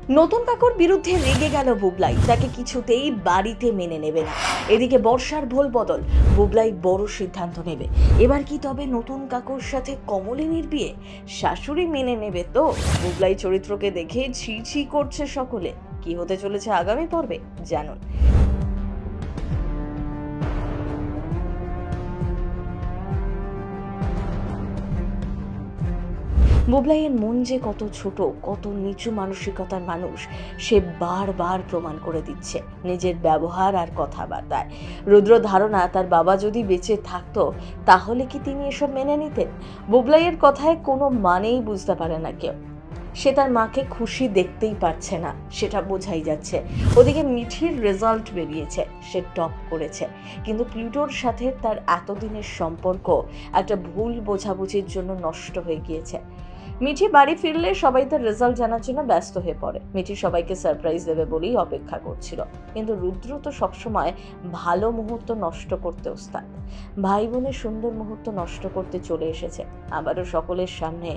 নতুন কাকুর বিরুদ্ধে রেগে গেল বুবলাই, তাকে কিছুতেই বাড়িতে মেনে নেবে না। এদিকে বর্ষার ভোল বদল, বুবলাই বড় সিদ্ধান্ত নেবে। এবার কি তবে নতুন কাকুর সাথে কমলিনীর বিয়ে? শাশুড়ি মেনে নেবে তো? বুবলাই চরিত্রকে দেখে ছি ছি করছে সকলে। কি হতে চলেছে আগামী পর্বে জানুন। বুবলাইয়ের মন যে কত ছোট, কত নিচু মানসিকতার মানুষ, সে বারবার প্রমাণ করে দিচ্ছে নিজের ব্যবহার আর কথাবার্তায়। রুদ্র ধারণা, তার বাবা যদি বেঁচে থাকতো তাহলে কি তিনি এসব মেনে নিতেন? বুবলাইয়ের কথায় কোনো মানেই বুঝতে পারে না কেউ। সে তার মাকে খুশি দেখতেই পারছে না, সেটা বোঝাই যাচ্ছে। ওদিকে মিঠির রেজাল্ট বেরিয়েছে, সে টপ করেছে, কিন্তু প্লুটোর সাথে তার এতদিনের সম্পর্ক একটা ভুল বোঝাবুঝির জন্য নষ্ট হয়ে গিয়েছে। মিঠি বাড়ি ফিরলে সবাই তার রেজাল্ট জানার জন্য ব্যস্ত হয়ে পড়ে। মিঠি সবাইকে সারপ্রাইজ দেবে বলেই অপেক্ষা করছিল, কিন্তু রুদ্র তো সবসময় ভালো মুহূর্ত নষ্ট করতে ওস্তাদ। ভাই বোনের সুন্দর মুহূর্ত নষ্ট করতে চলে এসেছে, আবারও সকলের সামনে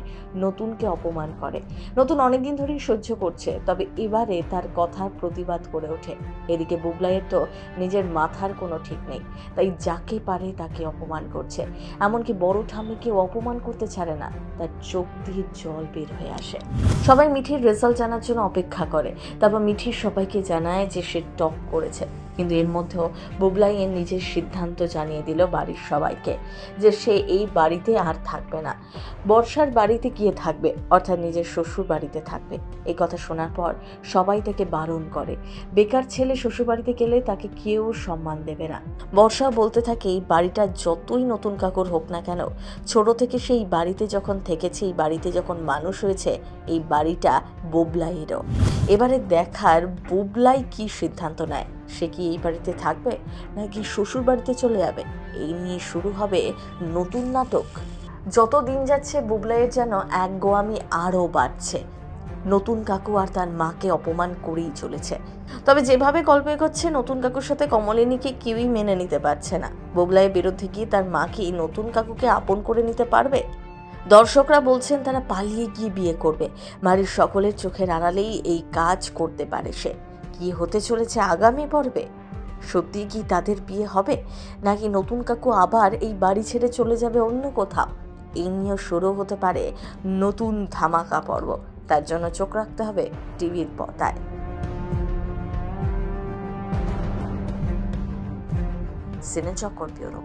নতুনকে অপমান করে। নতুন অনেকদিন ধরেই সহ্য করছে, তবে এবারে তার কথার প্রতিবাদ করে ওঠে। এদিকে বুবলাইয়ের তো নিজের মাথার কোনো ঠিক নেই, তাই যাকে পারে তাকে অপমান করছে। এমনকি বড় ঠাম্মিকেও অপমান করতে ছাড়ে না, তার চোখ দিয়ে জল বের হয়ে আসে। সবাই মিঠির রেজাল্ট জানার জন্য অপেক্ষা করে, তারপর মিঠির সবাইকে জানায় যে সে টপ করেছে। কিন্তু এর মধ্যেও বুবলাই এর নিজের সিদ্ধান্ত জানিয়ে দিল বাড়ির সবাইকে যে সে এই বাড়িতে আর থাকবে না, বর্ষার বাড়িতে গিয়ে থাকবে, অর্থাৎ নিজের শ্বশুর বাড়িতে থাকবে। এই কথা শোনার পর সবাই তাকে বারণ করে, বেকার ছেলে শ্বশুর বাড়িতে গেলে তাকে কেউ সম্মান দেবে না। বর্ষা বলতে থাকে, এই বাড়িটা যতই নতুন কাকুর হোক না কেন, ছোট থেকে সেই বাড়িতে যখন থেকেছে, এই বাড়িতে যখন মানুষ হয়েছে, এই বাড়িটা বুবলাইয়েরও। এবারে দেখার বুবলাই কি সিদ্ধান্ত নেয়। সে কি এই বাড়িতে থাকবে নাকি শ্বশুর বাড়িতে চলে যাবে? এই নিয়ে শুরু হবে নতুন নাটক। যত দিন যাচ্ছে বুবলাইয়ের যেন একগোয়ামি আরও বাড়ছে। নতুন কাকু আর তার মাকে অপমান করেই চলেছে। তবে যেভাবে গল্প এগোচ্ছে, নতুন কাকুর সাথে কমলিনীকে কেউই মেনে নিতে পারছে না। বুবলাইয়ের বিরুদ্ধে গিয়ে তার মা কি নতুন কাকুকে আপন করে নিতে পারবে? দর্শকরা বলছেন তারা পালিয়ে গিয়ে বিয়ে করবে। বাড়ির সকলের চোখের আড়ালেই এই কাজ করতে পারে সে। কি হতে চলেছে আগামী পর্বে? সত্যি কি তাদের বিয়ে হবে, নাকি নতুন কাকু আবার এই বাড়ি ছেড়ে চলে যাবে অন্য কোথাও? এই নিয়ে শুরু হতে পারে নতুন ধামাকা পর্ব। তার জন্য চোখ রাখতে হবে টিভির পর্দায়। সিনেচক্কর ব্যুরো।